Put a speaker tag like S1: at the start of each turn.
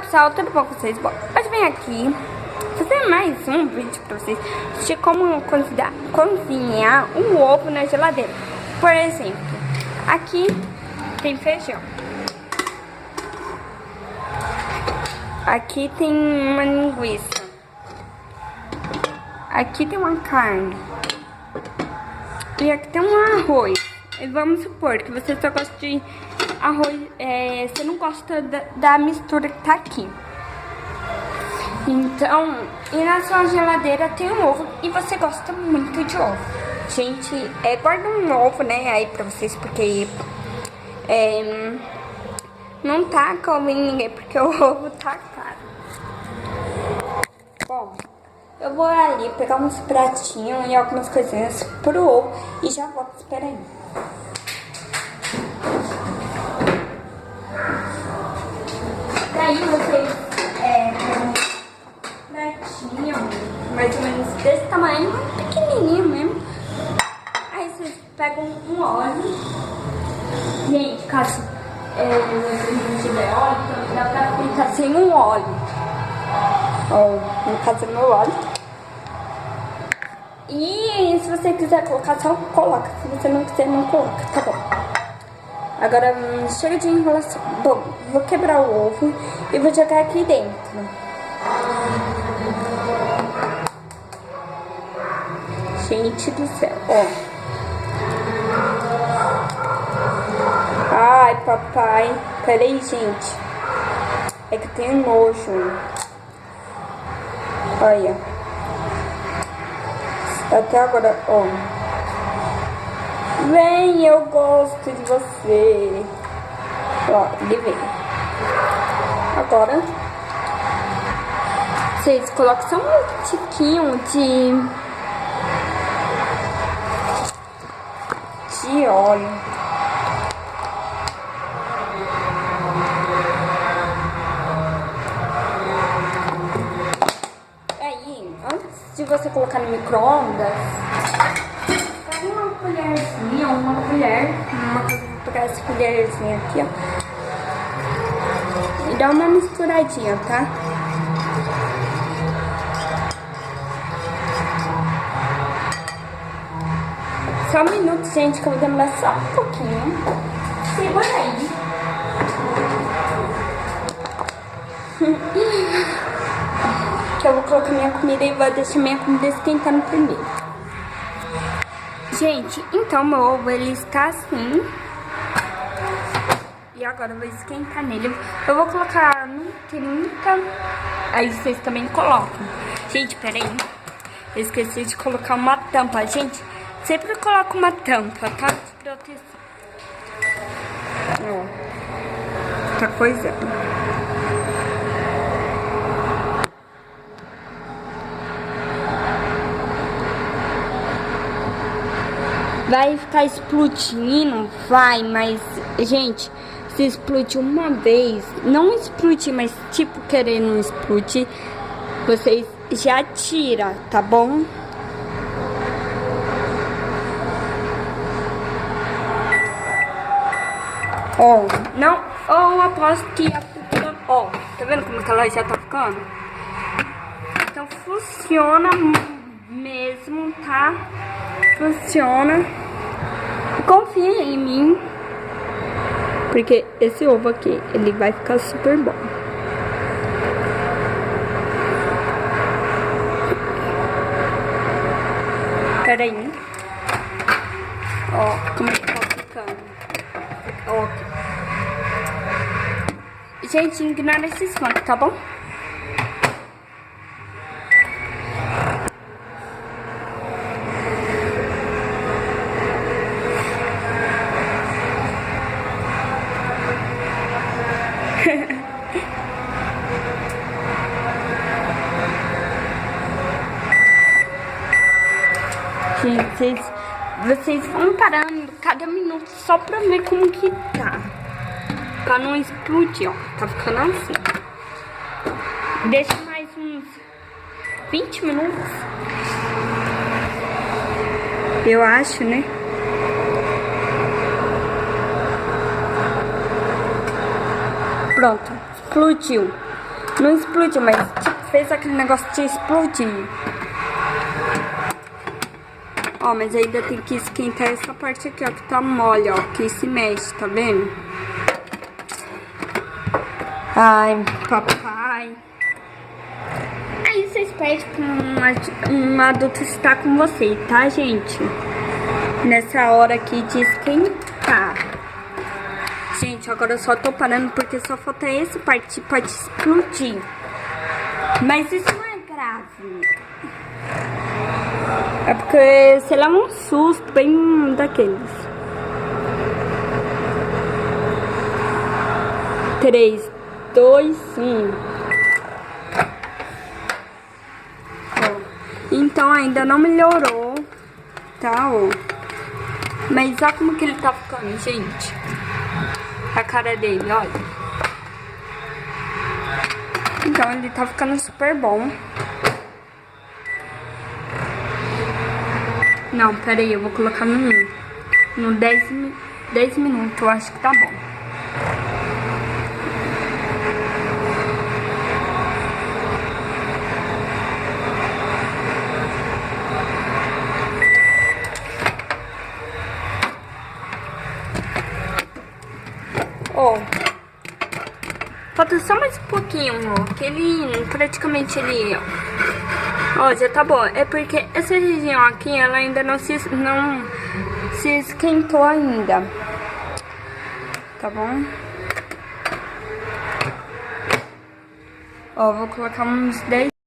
S1: pessoal, tudo bom com vocês? Bom, hoje vem aqui fazer mais um vídeo pra vocês de como cozinhar um ovo na geladeira. Por exemplo, aqui tem feijão, aqui tem uma linguiça, aqui tem uma carne e aqui tem um arroz. E vamos supor que você só gosta de arroz, você não gosta da mistura que tá aqui. Então, e na sua geladeira tem um ovo e você gosta muito de ovo. Gente, guarda um ovo, né, aí pra vocês, porque não tá comendo ninguém, porque o ovo tá caro. Bom, eu vou ali pegar uns pratinhos e algumas coisinhas pro ovo e já volto, espera aí. Daí vocês pegam um pratinho, mais ou menos desse tamanho, pequenininho mesmo. Aí vocês pegam um óleo. Gente, caso não tiver óleo, então dá pra fritar sem um óleo. Ó, no caso é meu óleo. E se você quiser colocar, só coloca. Se você não quiser, não coloca, tá bom. Agora, chega de enrolação. Bom, vou quebrar o ovo e vou jogar aqui dentro. Gente do céu, ó. Ai, papai. Peraí, gente. É que eu tenho nojo. Olha. Até agora, ó. Vem, eu gosto de você. Ó, ele veio. Agora, vocês colocam só um tiquinho de óleo. Aí, antes de você colocar no micro-ondas, uma colherzinha, uma colher, vou pegar essa colherzinha aqui, ó, e dá uma misturadinha, tá? Só um minuto, gente, que eu vou demorar só um pouquinho. Segura aí. Que eu vou colocar minha comida e vou deixar minha comida esquentando primeiro. Gente, então meu ovo ele está assim. E agora eu vou esquentar nele. Eu vou colocar no 30. Aí vocês também colocam. Gente, peraí. Eu esqueci de colocar uma tampa. Gente, sempre coloco uma tampa, tá? De proteção. Ó. Tá coisando. Vai ficar explodindo, vai, mas, gente, se explodir uma vez, não explodir, mas tipo querendo explodir, vocês já tira, tá bom? Ó, não, eu aposto que a fritura, ó, tá vendo como que ela já tá ficando? Então funciona mesmo, tá? Funciona. Confia em mim, porque esse ovo aqui, ele vai ficar super bom. Pera aí. Ó, como é que tá ficando. Ó. Gente, ignora esses funk, tá bom? Gente, vocês vão parando cada minuto só pra ver como que tá. Pra não explodir, ó. Tá ficando assim. Deixa mais uns 20 minutos. Eu acho, né? Pronto, explodiu. Não explodiu, mas tipo, fez aquele negócio de explodir. Ó, mas ainda tem que esquentar essa parte aqui, ó, que tá mole, ó, que se mexe, tá vendo? Ai, papai. Aí vocês pedem pra um adulto estar com você, tá, gente? Nessa hora aqui de esquentar. Gente, agora eu só tô parando porque só falta esse parte pode explodir. Mas isso não é grave. É porque você leva um susto bem daqueles. 3, 2, 1. Ó, então ainda não melhorou, tá, ó. Mas olha como que ele tá ficando, gente. A cara dele, olha. Então ele tá ficando super bom. Não, pera aí, eu vou colocar no 10 minutos, eu acho que tá bom. Ó, falta só mais um pouquinho, ó, que ele praticamente ele, ó, já tá bom. É porque essa região aqui, ela ainda não se esquentou ainda, tá bom? Ó, vou colocar uns 10